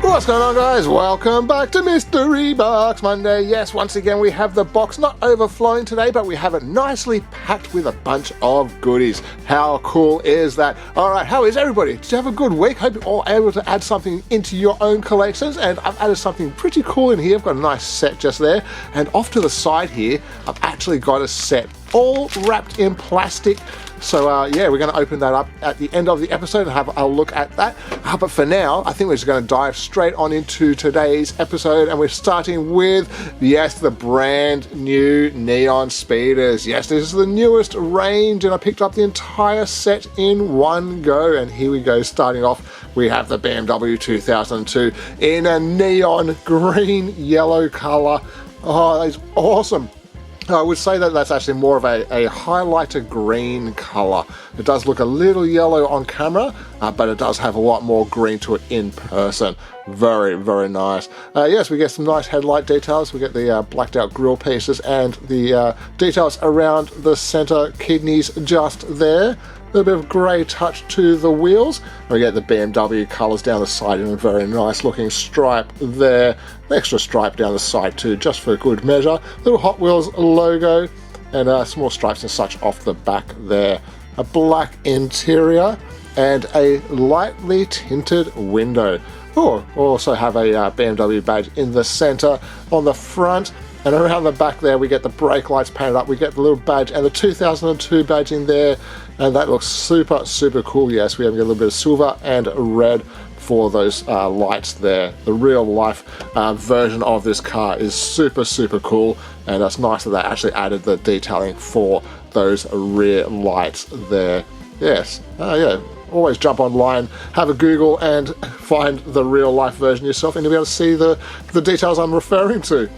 What's going on, guys? Welcome back to Mystery Box Monday. Yes, once again we have the box not overflowing today, but we have it nicely packed with a bunch of goodies. How cool is that? Alright, how is everybody? Did you have a good week? Hope you're all able to add something into your own collections, and I've added something pretty cool in here. I've got a nice set just there, and off to the side here I've actually got a set all wrapped in plastic. So yeah, we're going to open that up at the end of the episode and have a look at that. But for now, I think we're just going to dive straight on into today's episode, and we're starting with, yes, the brand new Neon Speeders. Yes, this is the newest range, and I picked up the entire set in one go. And here we go, starting off, we have the BMW 2002 in a neon green yellow color. Oh, that's awesome. I would say that that's actually more of a highlighter green color. It does look a little yellow on camera, but it does have a lot more green to it in person. Very, very nice. Yes, we get some nice headlight details. We get the blacked out grille pieces and the details around the center kidneys just there. A little bit of grey touch to the wheels. We get the BMW colours down the side in a very nice looking stripe there. An extra stripe down the side too, just for good measure. Little Hot Wheels logo and small stripes and such off the back there. A black interior and a lightly tinted window. Oh, we also have a BMW badge in the centre on the front. And around the back there we get the brake lights painted up, we get the little badge and the 2002 badge in there, and that looks super, super cool. Yes, we have a little bit of silver and red for those lights there. The real life version of this car is super, super cool, and it's nice that they actually added the detailing for those rear lights there. Yes, yeah. Always jump online, have a Google and find the real life version yourself, and you'll be able to see the details I'm referring to.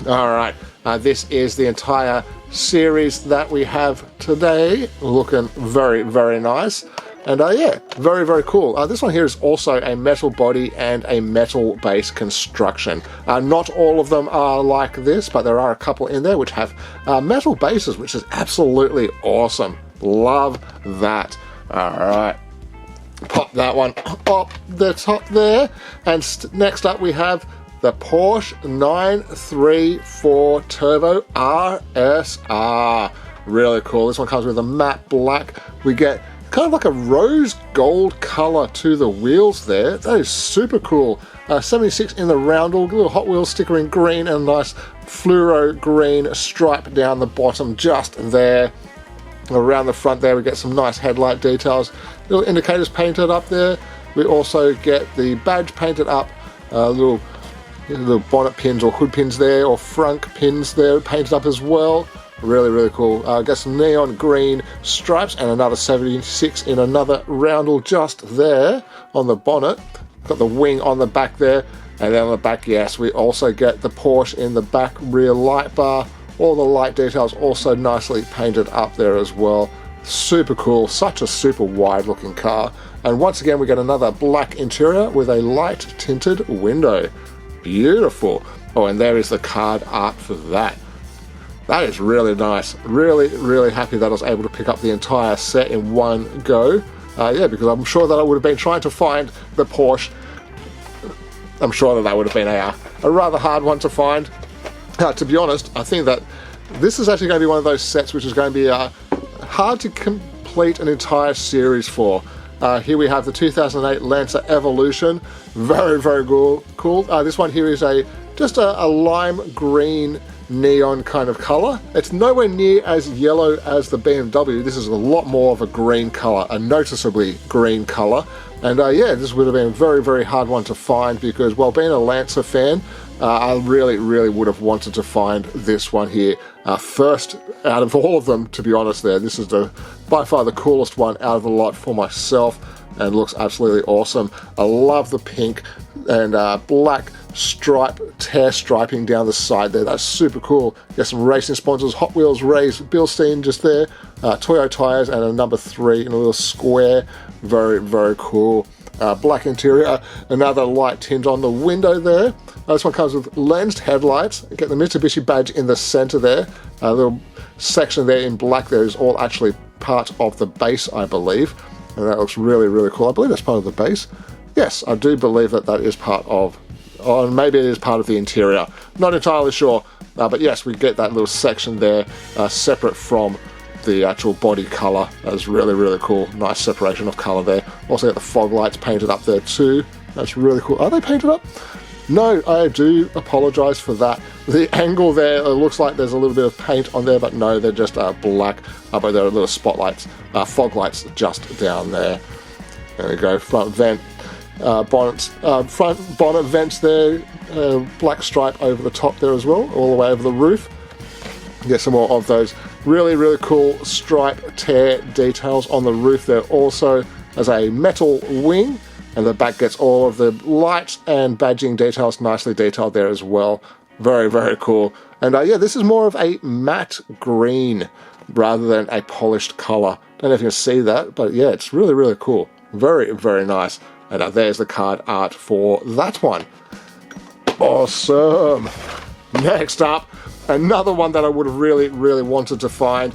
Alright, this is the entire series that we have today, looking very, very nice, and yeah, very, very cool. This one here is also a metal body and a metal base construction. Not all of them are like this, but there are a couple in there which have metal bases, which is absolutely awesome. Love that. Alright, pop that one up the top there, and next up we have the Porsche 934 Turbo RSR. Really cool. This one comes with a matte black. We get kind of like a rose gold color to the wheels there. That is super cool. 76 in the roundel, little Hot Wheels sticker in green, and a nice fluoro green stripe down the bottom just there. Around the front there we get some nice headlight details. Little indicators painted up there. We also get the badge painted up. Little bonnet pins or hood pins there, or frunk pins there painted up as well. Really, really cool. Got some neon green stripes and another 76 in another roundel just there on the bonnet. Got the wing on the back there, and then on the back, yes, we also get the Porsche in the back rear light bar. All the light details also nicely painted up there as well. Super cool. Such a super wide looking car. And once again we get another black interior with a light tinted window. Beautiful. Oh, and there is the card art for that. That is really nice. Really, really happy that I was able to pick up the entire set in one go. Yeah, because I'm sure that I would have been trying to find the Porsche. I'm sure that would have been a rather hard one to find. To be honest, I think that this is actually going to be one of those sets which is going to be hard to complete an entire series for. Here we have the 2008 Lancer Evolution. Very, very cool. This one here is just a lime green neon kind of color. It's nowhere near as yellow as the BMW. This is a lot more of a green color, a noticeably green color. And yeah, this would have been a very, very hard one to find because, well, being a Lancer fan, I really, really would have wanted to find this one here first out of all of them, to be honest there. This is by far the coolest one out of the lot for myself, and looks absolutely awesome. I love the pink and black tear striping down the side there. That's super cool. Got some racing sponsors, Hot Wheels, Ray's, Bilstein just there, Toyo tires, and a number 3 in a little square. Very, very cool. Black interior, another light tint on the window there. This one comes with lensed headlights. Get the Mitsubishi badge in the center there. A little section there in black there is all actually part of the base, I believe. And that looks really, really cool. I believe that's part of the base. Yes, I do believe that that is part of, or maybe it is part of the interior. Not entirely sure, but yes, we get that little section there separate from the actual body colour. That is really, really cool. Nice separation of colour there. Also got the fog lights painted up there too. That's really cool. Are they painted up? No, I do apologise for that. The angle there, it looks like there's a little bit of paint on there, but no, they're just black. But there are little spotlights, fog lights just down there. There we go. Front vent, front bonnet vents there. Black stripe over the top there as well, all the way over the roof. Get some more of those really, really cool stripe tear details on the roof there. Also, as a metal wing. And the back gets all of the lights and badging details nicely detailed there as well. Very, very cool. And yeah, this is more of a matte green rather than a polished colour. Don't know if you can see that, but yeah, it's really, really cool. Very, very nice. And there's the card art for that one. Awesome. Next up, another one that I would have really, really wanted to find.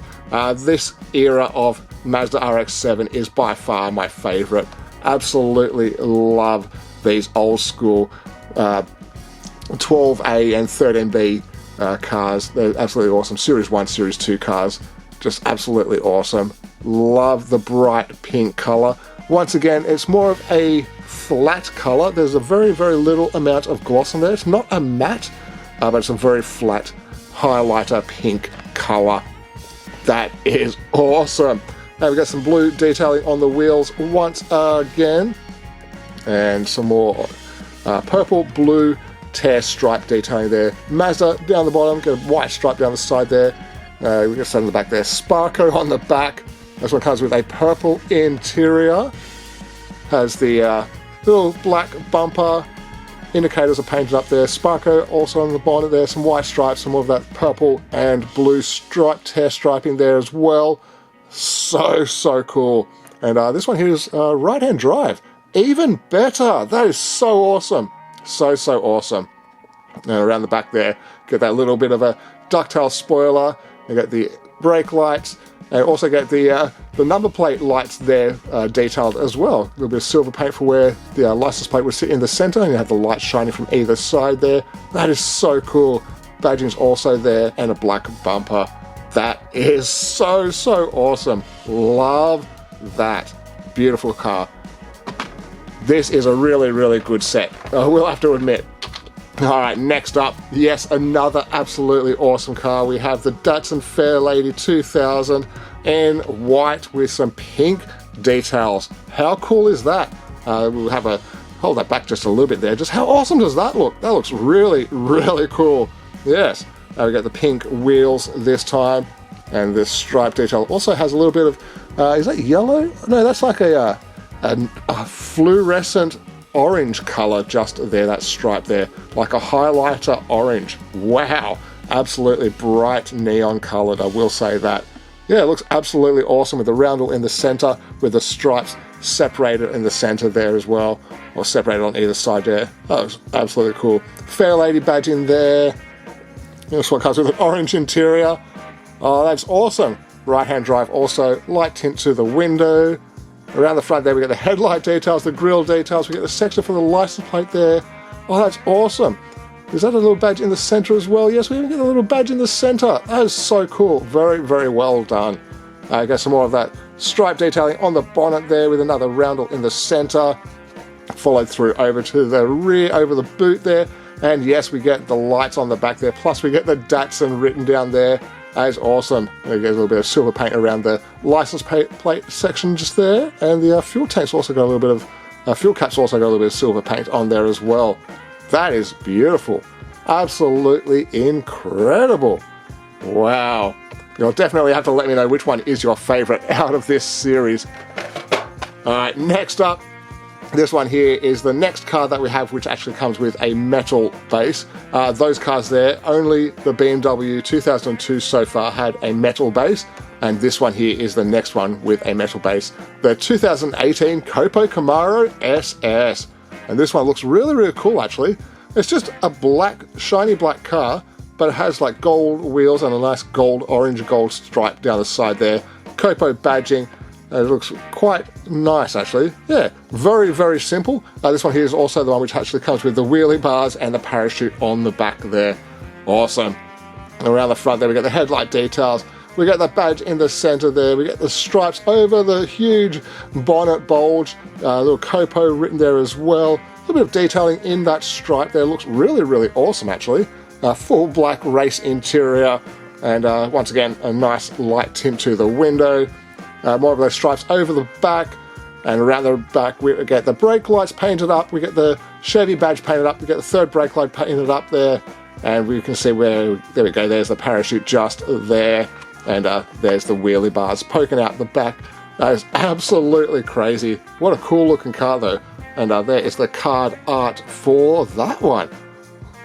This era of Mazda RX-7 is by far my favourite. Absolutely love these old school 12A and 13B cars. They're absolutely awesome. Series 1, Series 2 cars. Just absolutely awesome. Love the bright pink colour. Once again, it's more of a flat colour. There's a very, very little amount of gloss on there. It's not a matte, but it's a very flat highlighter pink colour. That is awesome. Now we've got some blue detailing on the wheels once again. And some more purple, blue tear stripe detailing there. Mazda down the bottom, got a white stripe down the side there. We've got some on the back there. Sparko on the back. This one comes with a purple interior. Has the little black bumper. Indicators are painted up there. Sparko also on the bonnet there. Some white stripes, some more of that purple and blue stripe tear striping there as well. So cool. And this one here is right-hand drive. Even better. That is so awesome. So awesome. And around the back there, get that little bit of a ducktail spoiler. You get the brake lights. And also get the number plate lights there detailed as well. A little bit of silver paint for where the license plate would sit in the center, and you have the lights shining from either side there. That is so cool. Badging's also there, and a black bumper. That is so awesome. Love that. Beautiful car. This is a really, really good set. I will have to admit. Alright, next up, yes, another absolutely awesome car. We have the Datsun Fairlady 2000 in white with some pink details. How cool is that? We'll have a, hold that back just a little bit there. Just how awesome does that look? That looks really, really cool. Yes, we got the pink wheels this time, and this stripe detail also has a little bit of, is that yellow? No, that's like a fluorescent orange color just there, that stripe there, like a highlighter orange. Wow, absolutely bright neon colored, I will say that. Yeah, it looks absolutely awesome with the roundel in the center, with the stripes separated in the center there as well, or separated on either side there. That looks absolutely cool. Fairlady badge in there. This one comes with an orange interior. Oh, that's awesome. Right-hand drive also, light tint to the window. Around the front there, we get the headlight details, the grille details, we get the section for the license plate there. Oh, that's awesome. Is that a little badge in the center as well? Yes, we even get a little badge in the center. That is so cool. Very, very well done. Got some more of that stripe detailing on the bonnet there with another roundel in the center. Followed through over to the rear, over the boot there. And yes, we get the lights on the back there. Plus, we get the Datsun written down there. That is awesome. We get a little bit of silver paint around the license plate section just there, and the fuel tank's also got a little bit of fuel cap's also got a little bit of silver paint on there as well. That is beautiful. Absolutely incredible. Wow. You'll definitely have to let me know which one is your favorite out of this series. All right, next up. This one here is the next car that we have, which actually comes with a metal base. Those cars there, only the BMW 2002 so far had a metal base, and this one here is the next one with a metal base. The 2018 Camaro SS. And this one looks really, really cool actually. It's just a black, shiny black car, but it has like gold wheels and a nice gold, orange gold stripe down the side there. Copo badging. It looks quite nice, actually. Yeah, very, very simple. This one here is also the one which actually comes with the wheelie bars and the parachute on the back there. Awesome. And around the front there, we got the headlight details. We got the badge in the center there. We get the stripes over the huge bonnet bulge. A little Copo written there as well. A little bit of detailing in that stripe there. Looks really, really awesome, actually. Full black race interior. And once again, a nice light tint to the window. More of those stripes over the back, and around the back we get the brake lights painted up, we get the Chevy badge painted up, we get the third brake light painted up there, and we can see where, there we go, there's the parachute just there, and there's the wheelie bars poking out the back. That is absolutely crazy. What a cool looking car though, and there is the card art for that one.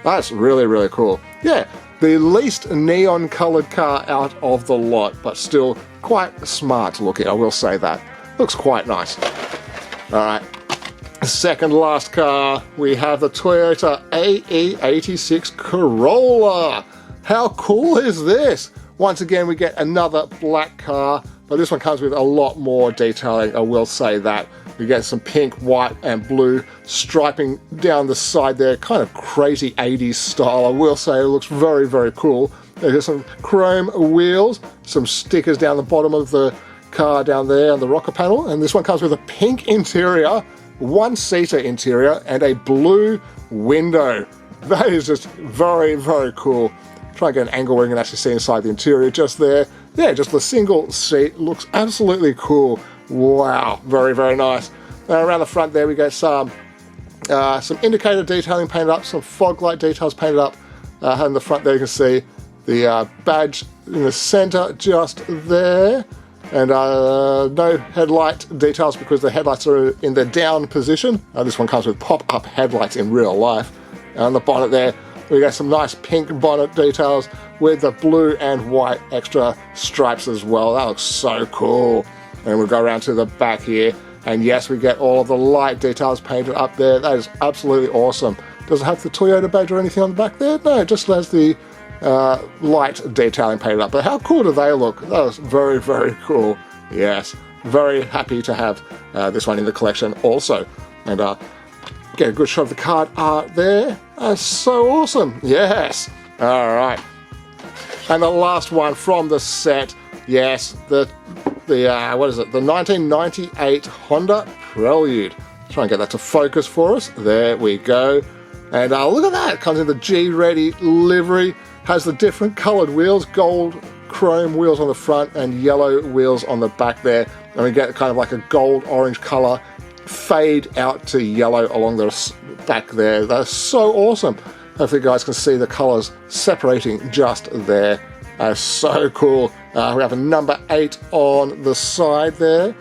That's really, really cool. Yeah, the least neon coloured car out of the lot, but still quite smart looking, I will say that. Looks quite nice. Alright, second last car, we have the Toyota AE86 Corolla. How cool is this? Once again, we get another black car, but this one comes with a lot more detailing, I will say that. We get some pink, white, and blue striping down the side there, kind of crazy 80s style, I will say. It looks very, very cool. There's some chrome wheels, some stickers down the bottom of the car down there on the rocker panel, and this one comes with a pink interior, one-seater interior, and a blue window. That is just very, very cool. Try and get an angle where you can actually see inside the interior just there. Yeah, just the single seat looks absolutely cool. Wow, very, very nice. Around the front there we get some indicator detailing painted up, some fog light details painted up. In the front there you can see the badge in the center just there, and no headlight details because the headlights are in the down position. This one comes with pop-up headlights in real life. On the bonnet there we got some nice pink bonnet details with the blue and white extra stripes as well. That looks so cool. And we'll go around to the back here, and yes, we get all of the light details painted up there. That is absolutely awesome. Does it have the Toyota badge or anything on the back there? No, it just has the light detailing painted up. But how cool do they look? That is very, very cool. Yes, very happy to have this one in the collection also. And get a good shot of the card art there. That's so awesome. Yes. All right. And the last one from the set. Yes, what is it? The 1998 Honda Prelude. Try and get that to focus for us. There we go. And look at that. It comes in the G-Ready livery. Has the different coloured wheels. Gold chrome wheels on the front and yellow wheels on the back there. And we get kind of like a gold-orange colour fade out to yellow along the back there. That's so awesome. Hopefully you guys can see the colours separating just there. That's so cool. We have a number 8 on the side there.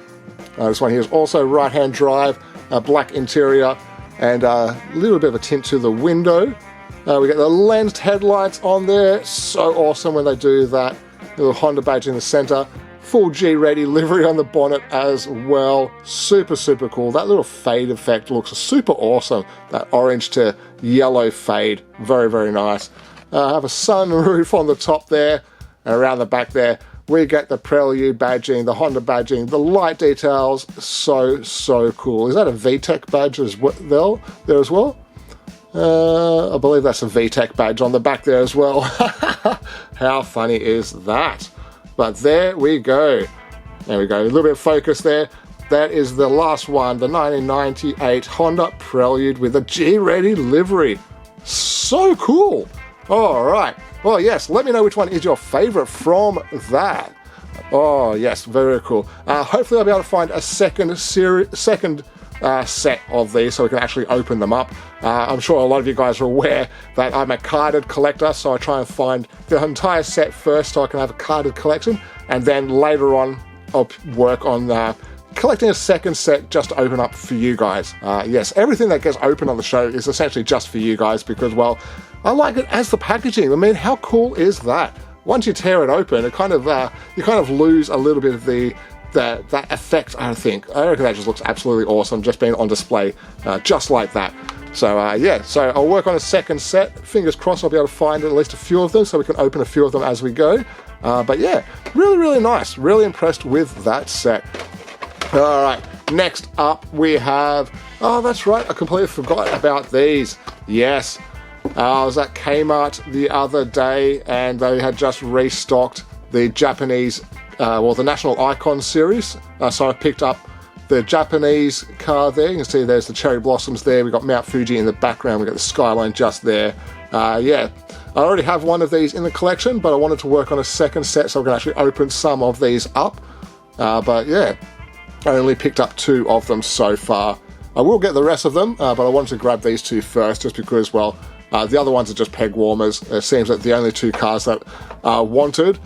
This one here is also right-hand drive, black interior, and a little bit of a tint to the window. We get the lensed headlights on there. So awesome when they do that. Little Honda badge in the center. Full G-Ready livery on the bonnet as well. Super, super cool. That little fade effect looks super awesome. That orange to yellow fade. Very, very nice. Have a sunroof on the top there. And around the back there, we get the Prelude badging, the Honda badging, the light details. So, so cool. Is that a VTEC badge as well, there as well? I believe that's a VTEC badge on the back there as well. How funny is that? But there we go. There we go. A little bit of focus there. That is the last one, the 1998 Honda Prelude with a G-Ready livery. So cool. All right. Well, yes, let me know which one is your favorite from that. Oh, yes, very cool. Hopefully I'll be able to find a second set of these so we can actually open them up. I'm sure a lot of you guys are aware that I'm a carded collector, so I try and find the entire set first so I can have a carded collection, and then later on I'll work on collecting a second set just to open up for you guys. Yes, everything that gets opened on the show is essentially just for you guys because, well, I like it as the packaging. I mean, how cool is that? Once you tear it open, it kind of you kind of lose a little bit of that effect, I think. I reckon that just looks absolutely awesome, just being on display just like that. So yeah, so I'll work on a second set. Fingers crossed I'll be able to find at least a few of them so we can open a few of them as we go. But yeah, really, really nice. Really impressed with that set. All right, next up we have, oh, that's right, I completely forgot about these. Yes, I was at Kmart the other day and they had just restocked the Japanese, the National Icon series. So I picked up the Japanese car there. You can see there's the cherry blossoms there. We've got Mount Fuji in the background. We've got the skyline just there. Yeah, I already have one of these in the collection, but I wanted to work on a second set so I can actually open some of these up. But yeah, I only picked up 2 of them so far. I will get the rest of them, but I wanted to grab these 2 first just because, well, the other ones are just peg warmers. It seems that the only 2 cars that are wanted.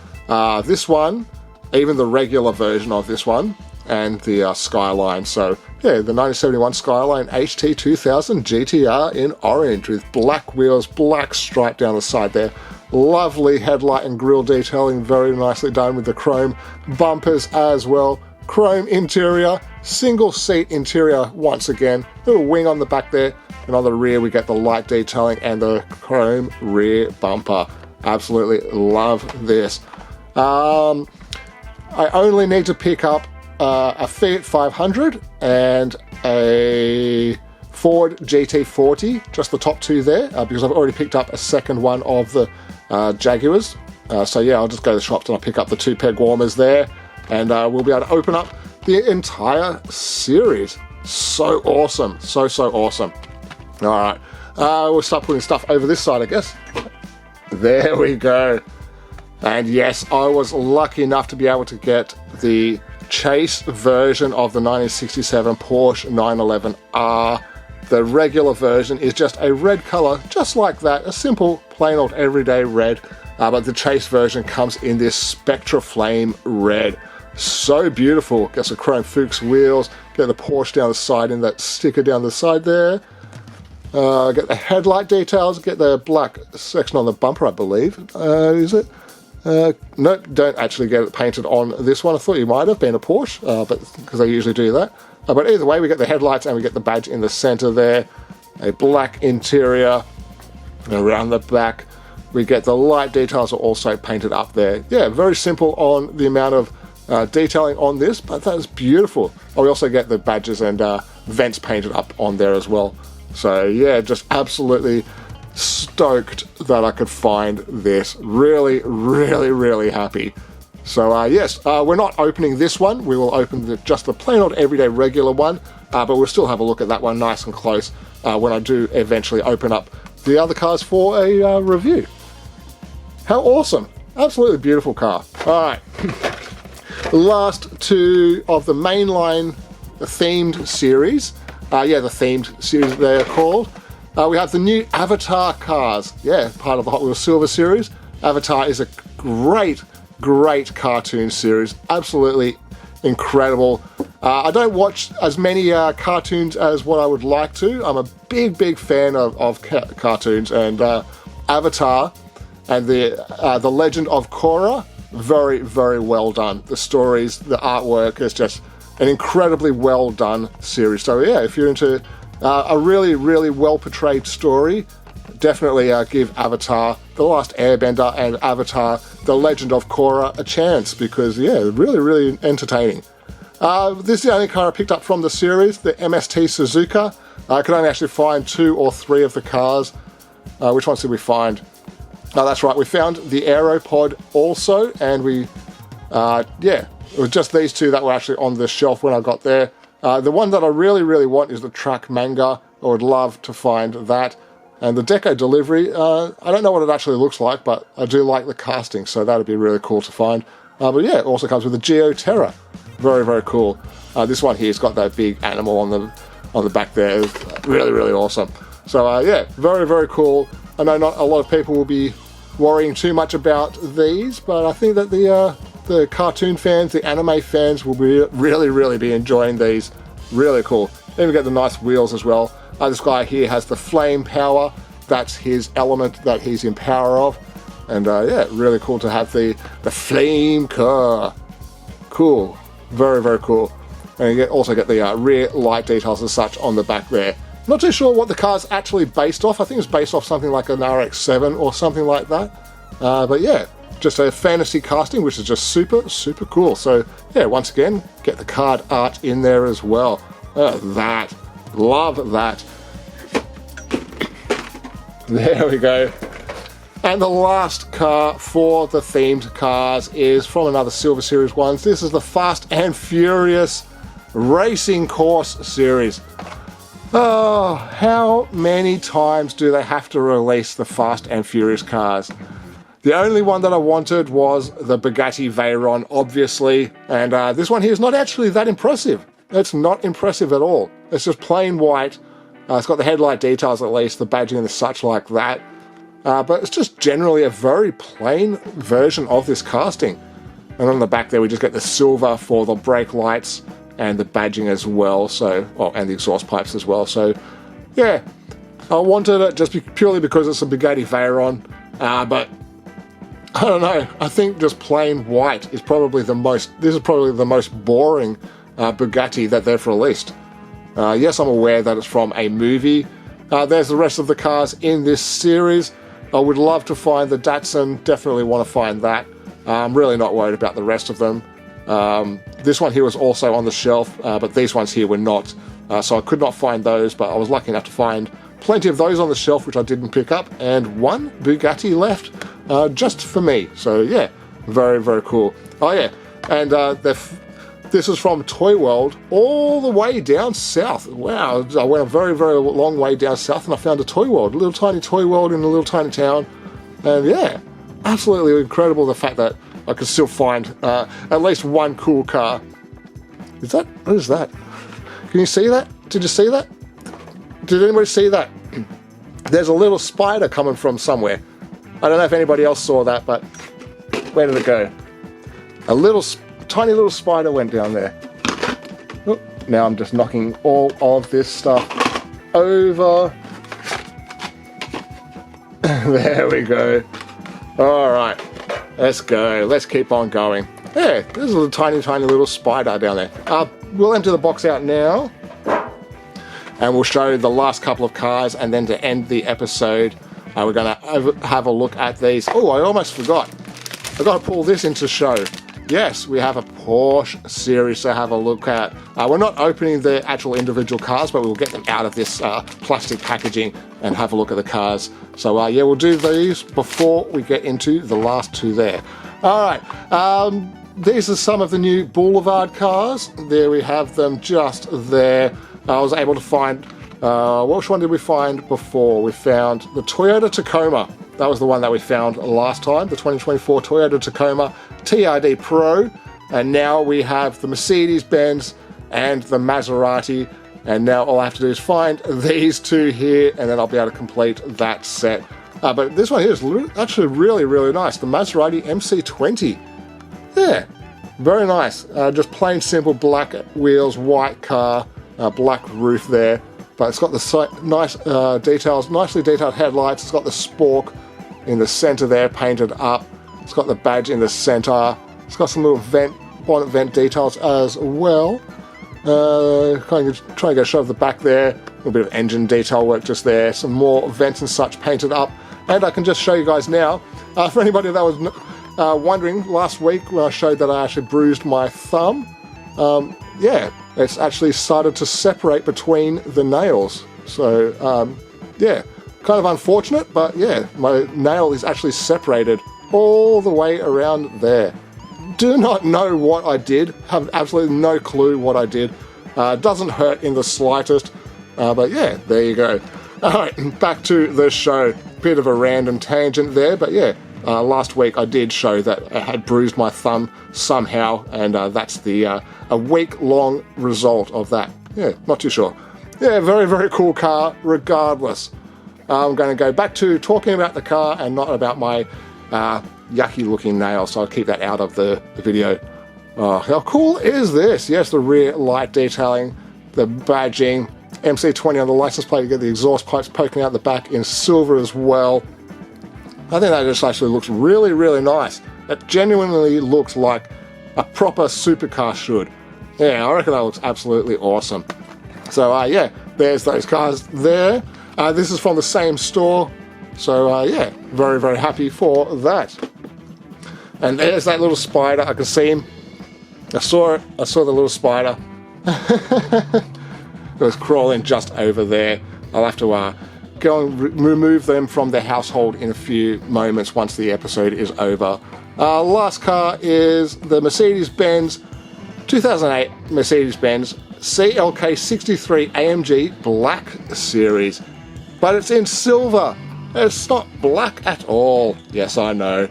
This one, even the regular version of this one, and the Skyline. So yeah, the 1971 Skyline HT 2000 GTR in orange with black wheels, black stripe down the side there. Lovely headlight and grille detailing, very nicely done with the chrome bumpers as well. Chrome interior, single seat interior once again, little wing on the back there, and on the rear we get the light detailing and the chrome rear bumper. Absolutely love this. I only need to pick up a Fiat 500 and a Ford GT40, just the top 2 there, because I've already picked up a second one of the Jaguars. So yeah, I'll just go to the shops and I'll pick up the 2 peg warmers there, and we'll be able to open up the entire series. So awesome, so awesome. All right, we'll start putting stuff over this side, I guess. There we go. And yes, I was lucky enough to be able to get the chase version of the 1967 Porsche 911R. The regular version is just a red color, just like that, a simple, plain old everyday red. But the chase version comes in this Spectra Flame red. So beautiful. Gets the chrome Fuchs wheels, get the Porsche down the side in that sticker down the side there. Get the headlight details, get the black section on the bumper, I believe. Is it? No, don't actually get it painted on this one. I thought you might have been a Porsche, but because they usually do that. But either way, we get the headlights and we get the badge in the center there. A black interior around the back. We get the light details are also painted up there. Yeah, very simple on the amount of detailing on this, but that is beautiful. Oh, we also get the badges and vents painted up on there as well. So yeah, just absolutely stoked that I could find this. Really happy. So yes, we're not opening this one. We will open just the plain old everyday regular one, but we'll still have a look at that one nice and close when I do eventually open up the other cars for a review. How awesome. Absolutely beautiful car. Alright. Last 2 of the mainline themed series. Yeah, the themed series they're called. We have the new Avatar cars. Yeah, part of the Hot Wheels Silver series. Avatar is a great cartoon series. Absolutely incredible. I don't watch as many cartoons as what I would like to. I'm a big fan of cartoons, and Avatar and the Legend of Korra, very well done. The stories, the artwork is just an incredibly well done series. So yeah, if you're into a really well portrayed story, definitely give Avatar The Last Airbender and Avatar The Legend of Korra a chance, because yeah, really entertaining. This is the only car I picked up from the series, the MST Suzuka. I could only actually find 2 or 3 of the cars. Which ones did we find? Oh, that's right, we found the Aeropod also, and we, yeah, it was just these 2 that were actually on the shelf when I got there. The one that I really want is the Truck Manga. I would love to find that. And the Deco Delivery, I don't know what it actually looks like, but I do like the casting, so that would be really cool to find. But yeah, it also comes with the Geo Terra. Very cool. This one here's got that big animal on the back there. It's really awesome. So yeah, very cool. I know not a lot of people will be worrying too much about these, but I think that the cartoon fans, the anime fans will be really be enjoying these. Really cool. Then we get the nice wheels as well. This guy here has the flame power. That's his element that he's in power of. And yeah, really cool to have the flame car. Cool. Very cool. And you also get the rear light details and such on the back there. Not too sure what the car's actually based off. I think it's based off something like an RX-7 or something like that. But yeah, just a fantasy casting, which is just super, super cool. So yeah, once again, get the card art in there as well. That, love that. There we go. And the last car for the themed cars is from another Silver Series ones. This is the Fast and Furious Racing Course Series. Oh, how many times do they have to release the Fast and Furious cars? The only one that I wanted was the Bugatti Veyron, obviously, and this one here is not actually that impressive. It's not impressive at all. It's just plain white. It's got the headlight details at least, the badging and the such like that. But it's just generally a very plain version of this casting. And on the back there we just get the silver for the brake lights and the badging as well, so, oh, and the exhaust pipes as well. So yeah, I wanted it just purely because it's a Bugatti Veyron, but I don't know, I think just plain white is probably the most, this is probably the most boring Bugatti that they've released. Yes, I'm aware that it's from a movie. There's the rest of the cars in this series. I would love to find the Datsun, definitely want to find that. I'm really not worried about the rest of them. This one here was also on the shelf, but these ones here were not. So I could not find those, but I was lucky enough to find plenty of those on the shelf, which I didn't pick up, and one Bugatti left just for me. So yeah, very, very cool. Oh yeah, and this is from Toy World all the way down south. Wow, I went a very, very long way down south and I found a Toy World, a little tiny Toy World in a little tiny town. And yeah, absolutely incredible the fact that I could still find at least one cool car. Is that, what is that? Can you see that? Did you see that? Did anybody see that? There's a little spider coming from somewhere. I don't know if anybody else saw that, but where did it go? A little tiny little spider went down there. Oh, now I'm just knocking all of this stuff over. There we go. All right, let's go. Let's keep on going. Yeah, there's a little tiny little spider down there. We'll empty the box out now, and we'll show the last couple of cars, and then to end the episode, we're going to have a look at these. Oh, I almost forgot. I've got to pull this into show. Yes, we have a Porsche Series to have a look at. We're not opening the actual individual cars, but we'll get them out of this plastic packaging and have a look at the cars. So yeah, we'll do these before we get into the last two there. All right, these are some of the new Boulevard cars. There we have them just there. I was able to find, which one did we find before? We found the Toyota Tacoma. That was the one that we found last time, the 2024 Toyota Tacoma TRD Pro. And now we have the Mercedes-Benz and the Maserati. And now all I have to do is find these two here, and then I'll be able to complete that set. But this one here is actually really, really nice. The Maserati MC20. Yeah, very nice. Just plain simple black wheels, white car, black roof there. But it's got the nice details, nicely detailed headlights. It's got the spork in the center there, painted up. It's got the badge in the center. It's got some little bonnet vent details as well. Trying to get a shot of the back there. A little bit of engine detail work just there. Some more vents and such painted up. And I can just show you guys now. For anybody that was wondering, last week when I showed that I actually bruised my thumb, yeah, it's actually started to separate between the nails. So, yeah, kind of unfortunate, but yeah, my nail is actually separated all the way around there. Do not know what I did, have absolutely no clue what I did. Doesn't hurt in the slightest, but yeah, there you go. Alright, back to the show. Bit of a random tangent there, but yeah, last week I did show that I had bruised my thumb somehow, and that's the a week-long result of that. Yeah, not too sure. Yeah, very, very cool car, regardless. I'm going to go back to talking about the car and not about my yucky-looking nails, so I'll keep that out of the video. How cool is this? Yes, the rear light detailing, the badging, MC20 on the license plate. You get the exhaust pipes poking out the back in silver as well. I think that just actually looks really, really nice. It genuinely looks like a proper supercar should. Yeah, I reckon that looks absolutely awesome. So yeah, there's those cars there. This is from the same store. So yeah, very, very happy for that. And there's that little spider. I can see him. I saw it. I saw the little spider. It was crawling just over there. I'll have to go and remove them from their household in a few moments once the episode is over. Last car is the Mercedes-Benz 2008 Mercedes-Benz CLK63 AMG Black Series. But it's in silver. It's not black at all. Yes, I know.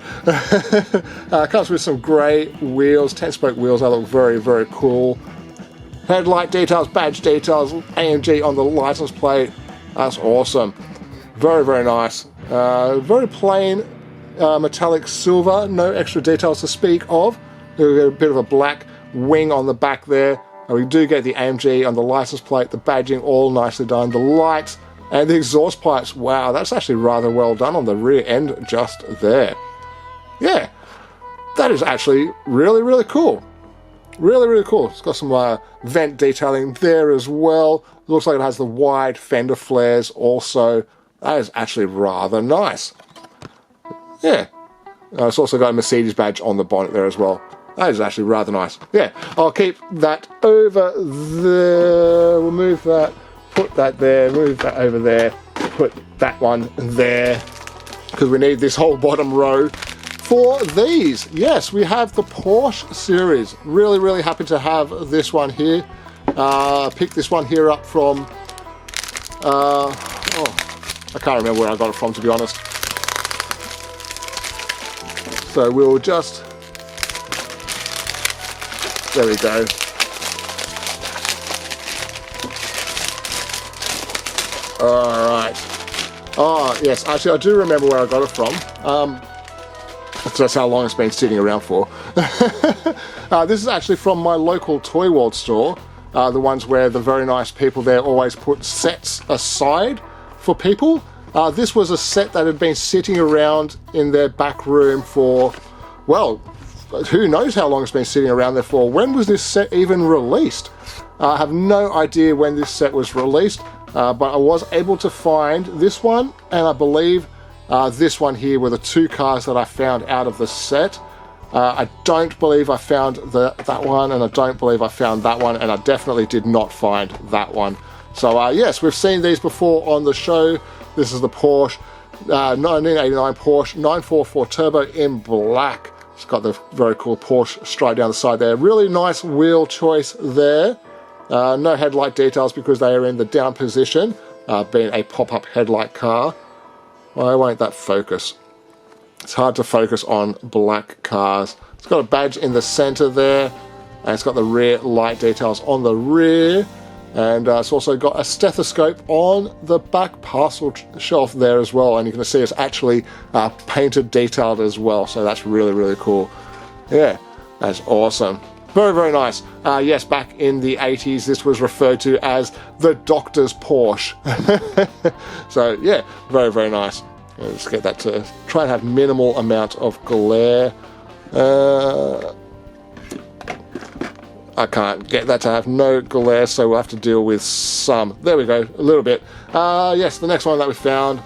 Comes with some grey wheels, 10-spoke wheels. They look very, very cool. Headlight details, badge details, AMG on the license plate. That's awesome. Very, very nice. Very plain metallic silver. No extra details to speak of. We get a bit of a black wing on the back there. And we do get the AMG on the license plate, the badging all nicely done. The lights and the exhaust pipes. Wow, that's actually rather well done on the rear end just there. Yeah, that is actually really, really cool. Really, really cool. It's got some vent detailing there as well. Looks like it has the wide fender flares also. That is actually rather nice. Yeah. It's also got a Mercedes badge on the bonnet there as well. That is actually rather nice. Yeah, I'll keep that over there. We'll move that, put that there, move that over there, put that one there, because we need this whole bottom row for these. Yes, we have the Porsche Series. Really, really happy to have this one here. Picked this one here up from, I can't remember where I got it from, to be honest. So we'll just, there we go. Alright. Oh, yes, actually I do remember where I got it from. That's how long it's been sitting around for. This is actually from my local Toy World store. The ones where the very nice people there always put sets aside for people. This was a set that had been sitting around in their back room for, well, who knows how long it's been sitting around there for. When was this set even released? I have no idea when this set was released, but I was able to find this one, and I believe this one here were the two cars that I found out of the set. I don't believe I found that one, and I don't believe I found that one, and I definitely did not find that one. So yes, we've seen these before on the show. This is the Porsche 1989 Porsche 944 Turbo in black. It's got the very cool Porsche stripe down the side there. Really nice wheel choice there. No headlight details because they are in the down position, being a pop-up headlight car. Why won't that focus? It's hard to focus on black cars. It's got a badge in the center there, and it's got the rear light details on the rear. And it's also got a stethoscope on the back parcel shelf there as well. And you can see it's actually painted, detailed as well. So that's really, really cool. Yeah, that's awesome. Very, very nice. Yes, back in the 80s, this was referred to as the Doctor's Porsche. So yeah, very, very nice. Let's get that to try and have minimal amount of glare. I can't get that to have no glare, so we'll have to deal with some. There we go, a little bit. Yes, the next one that we found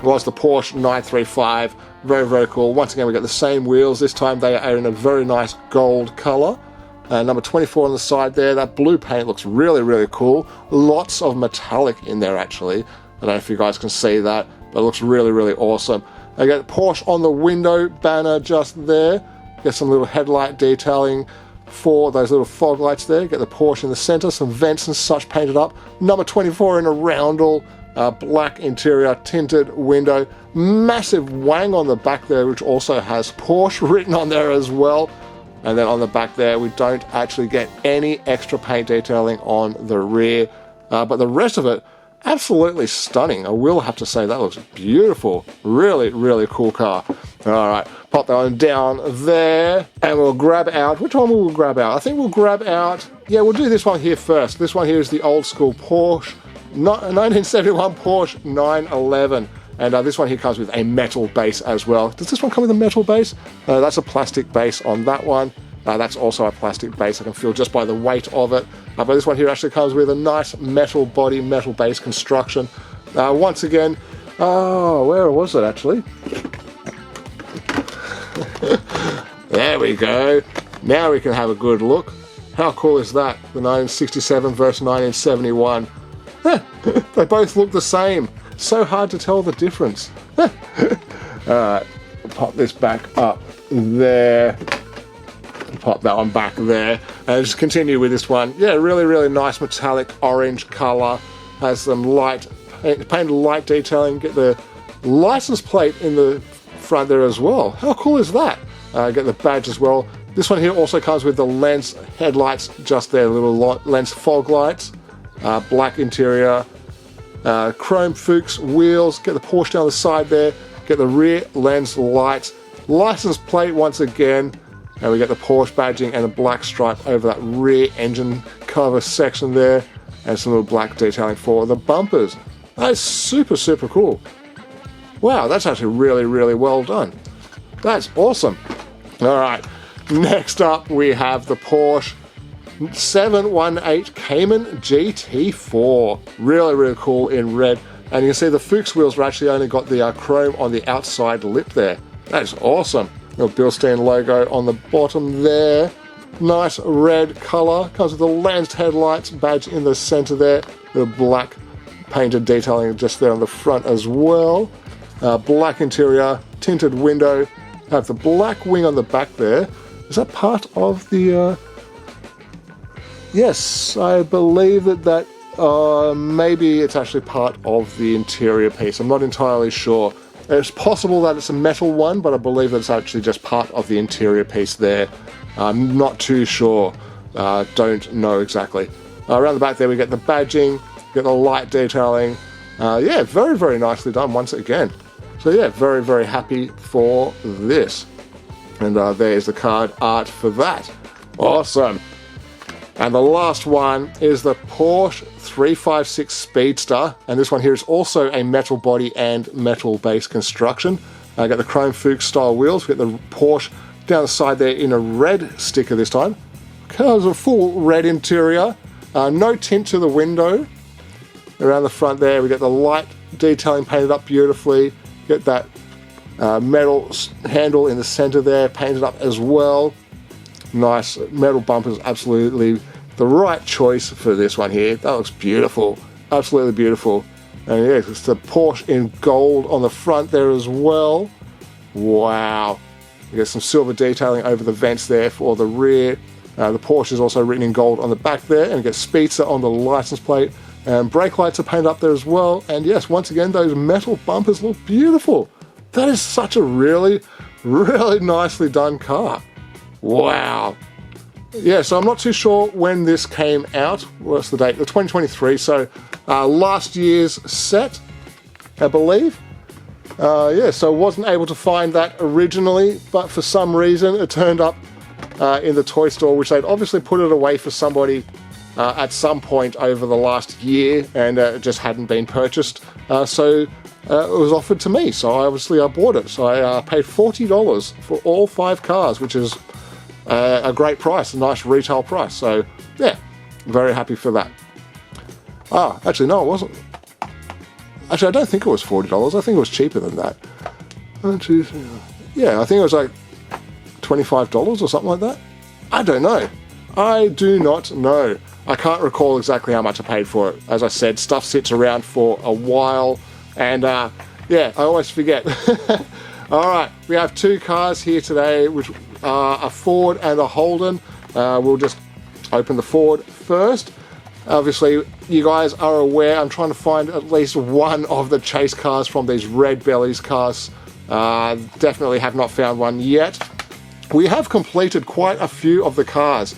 was the Porsche 935. Very, very cool. Once again, we got the same wheels. This time they are in a very nice gold color. Number 24 on the side there. That blue paint looks really, really cool. Lots of metallic in there, actually. I don't know if you guys can see that, but it looks really, really awesome. I got Porsche on the window banner just there. Get some little headlight detailing for those little fog lights there. Get the Porsche in the center, some vents and such painted up. Number 24 in a roundel, black interior, tinted window. Massive wang on the back there, which also has Porsche written on there as well. And then on the back there, we don't actually get any extra paint detailing on the rear. But the rest of it, absolutely stunning. I will have to say that looks beautiful. Really, really cool car. All right, pop that one down there, and we'll grab out, which one will we grab out? I think we'll grab out, yeah, we'll do this one here first. This one here is the old school Porsche, 1971 Porsche 911. And this one here comes with a metal base as well. Does this one come with a metal base? That's a plastic base on that one. That's also a plastic base. I can feel just by the weight of it. But this one here actually comes with a nice metal body, metal base construction. Once again, where was it actually? There we go. Now we can have a good look. How cool is that? The 1967 versus 1971. They both look the same. So hard to tell the difference. Alright, pop this back up there. Pop that one back there. And just continue with this one. Yeah, really, really nice metallic orange colour. Has some light, painted light detailing. Get the license plate in the front there as well. How cool is that? Get the badge as well. This one here also comes with the lens headlights just there, little lens fog lights. Black interior. Chrome Fuchs wheels. Get the Porsche down the side there. Get the rear lens lights. License plate once again. And we get the Porsche badging and a black stripe over that rear engine cover section there. And some little black detailing for the bumpers. That is super, super cool. Wow, that's actually really, really well done. That's awesome. Alright, next up we have the Porsche 718 Cayman GT4. Really, really cool in red. And you can see the Fuchs wheels have actually only got the chrome on the outside lip there. That is awesome. Little Bilstein logo on the bottom there. Nice red colour. Comes with the lensed headlights badge in the centre there. The black painted detailing just there on the front as well. Black interior, tinted window. Have the black wing on the back there. Is that part of the... Yes, I believe that maybe it's actually part of the interior piece. I'm not entirely sure. It's possible that it's a metal one, but I believe that it's actually just part of the interior piece there. I'm not too sure. Don't know exactly. Around the back there we get the badging, get the light detailing. Yeah, very, very nicely done once again. So yeah, very, very happy for this. And there's the card art for that. Awesome. And the last one is the Porsche 356 Speedster, and this one here is also a metal body and metal base construction. I got the Chrome Fuchs style wheels. We get the Porsche down the side there in a red sticker this time. Comes a full red interior, no tint to the window. Around the front there, we get the light detailing painted up beautifully. Get that metal handle in the center there painted up as well. Nice metal bumpers, absolutely the right choice for this one here. That looks beautiful, absolutely beautiful. And yeah, it's the Porsche in gold on the front there as well. Wow. You get some silver detailing over the vents there for the rear. The Porsche is also written in gold on the back there, and you get Speedster on the license plate. And brake lights are painted up there as well. And yes, once again, those metal bumpers look beautiful. That is such a really, really nicely done car. Wow. Yeah, so I'm not too sure when this came out. What's the date? The 2023, so last year's set, I believe. Yeah, so wasn't able to find that originally, but for some reason it turned up in the toy store, which they'd obviously put it away for somebody at some point over the last year, and it just hadn't been purchased. So it was offered to me, so I bought it. So I paid $40 for all 5 cars, which is a great price, a nice retail price. So yeah, very happy for that. Ah, actually no, it wasn't. Actually, I don't think it was $40. I think it was cheaper than that. Yeah, I think it was like $25 or something like that. I don't know. I do not know. I can't recall exactly how much I paid for it. As I said, stuff sits around for a while, and yeah, I always forget. Alright, we have 2 cars here today, which are a Ford and a Holden. We'll just open the Ford first. Obviously, you guys are aware I'm trying to find at least one of the chase cars from these Red Bellies cars. Definitely have not found one yet. We have completed quite a few of the cars.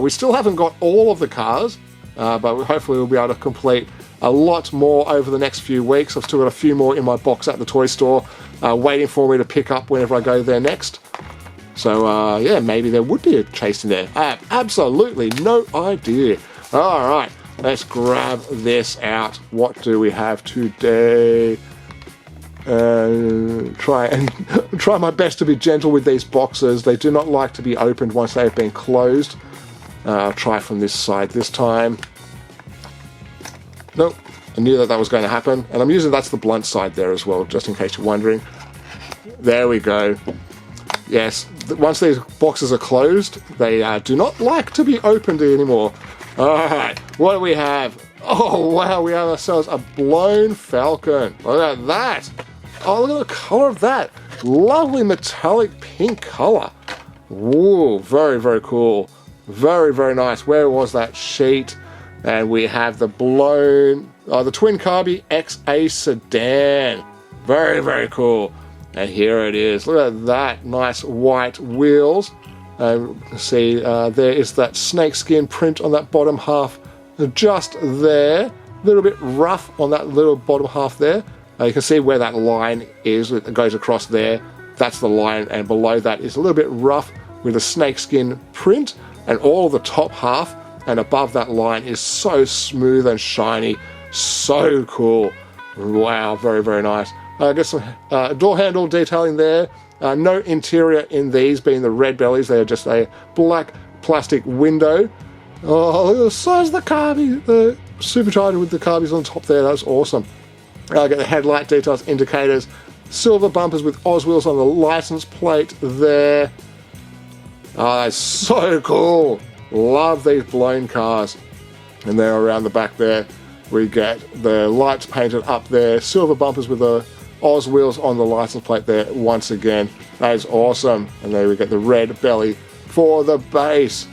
We still haven't got all of the cars, but hopefully we'll be able to complete a lot more over the next few weeks. I've still got a few more in my box at the toy store, waiting for me to pick up whenever I go there next. So yeah, maybe there would be a chase in there. I have absolutely no idea. Alright, let's grab this out. What do we have today? Try my best to be gentle with these boxes. They do not like to be opened once they have been closed. I'll try from this side this time. Nope, I knew that was going to happen. And I'm using, that's the blunt side there as well, just in case you're wondering. There we go. Yes, once these boxes are closed, they do not like to be opened anymore. Alright, what do we have? Oh wow, we have ourselves a blown Falcon. Look at that. Oh, look at the color of that. Lovely metallic pink color. Whoa, very, very cool. Very, very nice. Where was that sheet? And we have the blown, the twin carby XA sedan. Very, very cool. And here it is. Look at that nice white wheels. See, there is that snakeskin print on that bottom half just there. A little bit rough on that little bottom half there. You can see where that line is. It goes across there. That's the line. And below that is a little bit rough with a snakeskin print. And all of the top half and above that line is so smooth and shiny. So cool. Wow, very, very nice. Got some door handle detailing there. No interior in these, being the red bellies. They are just a black plastic window. Oh, look at the size of the carby. The supercharger with the carbies on top there. That's awesome. Got the headlight details, indicators, silver bumpers with Oz wheels on the license plate there. Oh, that's so cool. Love these blown cars. And then around the back there, we get the lights painted up there, silver bumpers with the Oz wheels on the license plate there once again. That is awesome. And there we get the red belly for the base.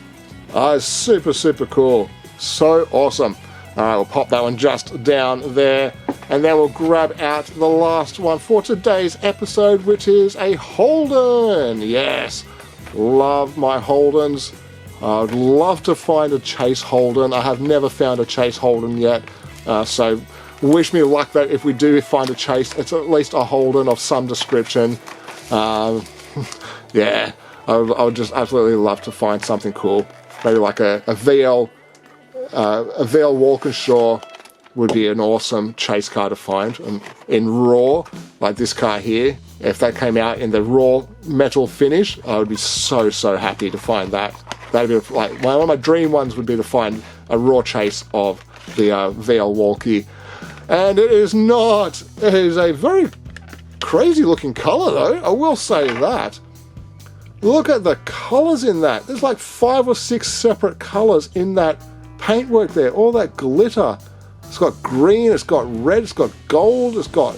Super, super cool. So awesome. Alright, we'll pop that one just down there. And then we'll grab out the last one for today's episode, which is a Holden. Yes, love my Holdens. I'd love to find a chase Holden. I have never found a chase Holden yet. So wish me luck that if we do find a chase, it's at least a Holden of some description. Yeah, I would just absolutely love to find something cool. Maybe like a VL Walkinshaw would be an awesome chase car to find. In raw, like this car here, if that came out in the raw metal finish, I would be so, so happy to find that. That'd be like one of my dream ones would be to find a raw chase of the VL Walkie. And it is not. It is a very crazy looking color though, I will say that. Look at the colors in that. There's like 5 or 6 separate colors in that paintwork there. All that glitter. It's got green, it's got red, it's got gold, it's got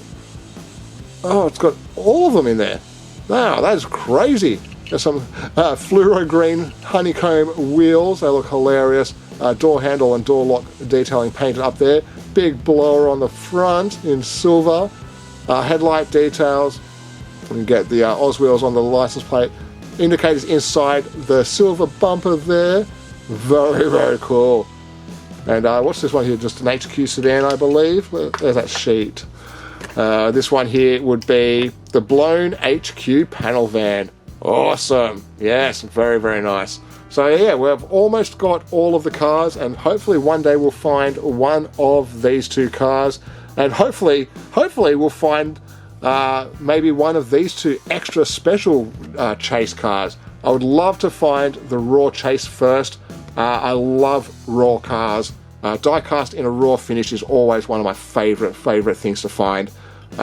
all of them in there. Wow, that is crazy. There's some fluoro green honeycomb wheels. They look hilarious. Door handle and door lock detailing painted up there. Big blower on the front in silver. Headlight details. We get the Oz wheels on the license plate. Indicators inside the silver bumper there. Very, very cool. And what's this one here? Just an HQ sedan, I believe. There's that sheet. This one here would be the blown HQ panel van. Awesome. Yes, very, very nice. So yeah, we've almost got all of the cars, and hopefully one day we'll find one of these 2 cars, and hopefully we'll find maybe one of these 2 extra special chase cars. I would love to find the raw chase first. I love raw cars. Diecast in a raw finish is always one of my favorite things to find.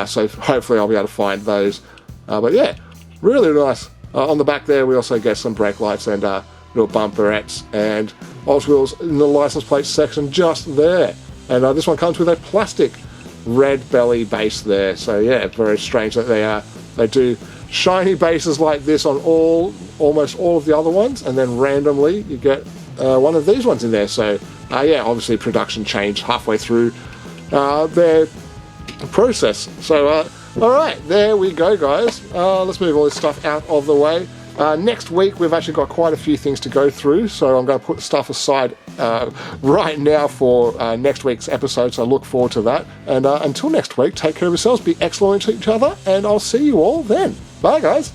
So hopefully I'll be able to find those. But yeah, really nice. On the back there we also get some brake lights and little bumperettes and Oz wheels in the license plate section just there. And this one comes with a plastic red belly base there. So yeah, very strange that they do shiny bases like this on almost all of the other ones, and then randomly you get one of these ones in there. So yeah, obviously production changed halfway through their process. So alright, there we go guys. Let's move all this stuff out of the way. Next week we've actually got quite a few things to go through, so I'm going to put stuff aside right now for next week's episode, so I look forward to that. And until next week, take care of yourselves, be excellent to each other, and I'll see you all then. Bye guys.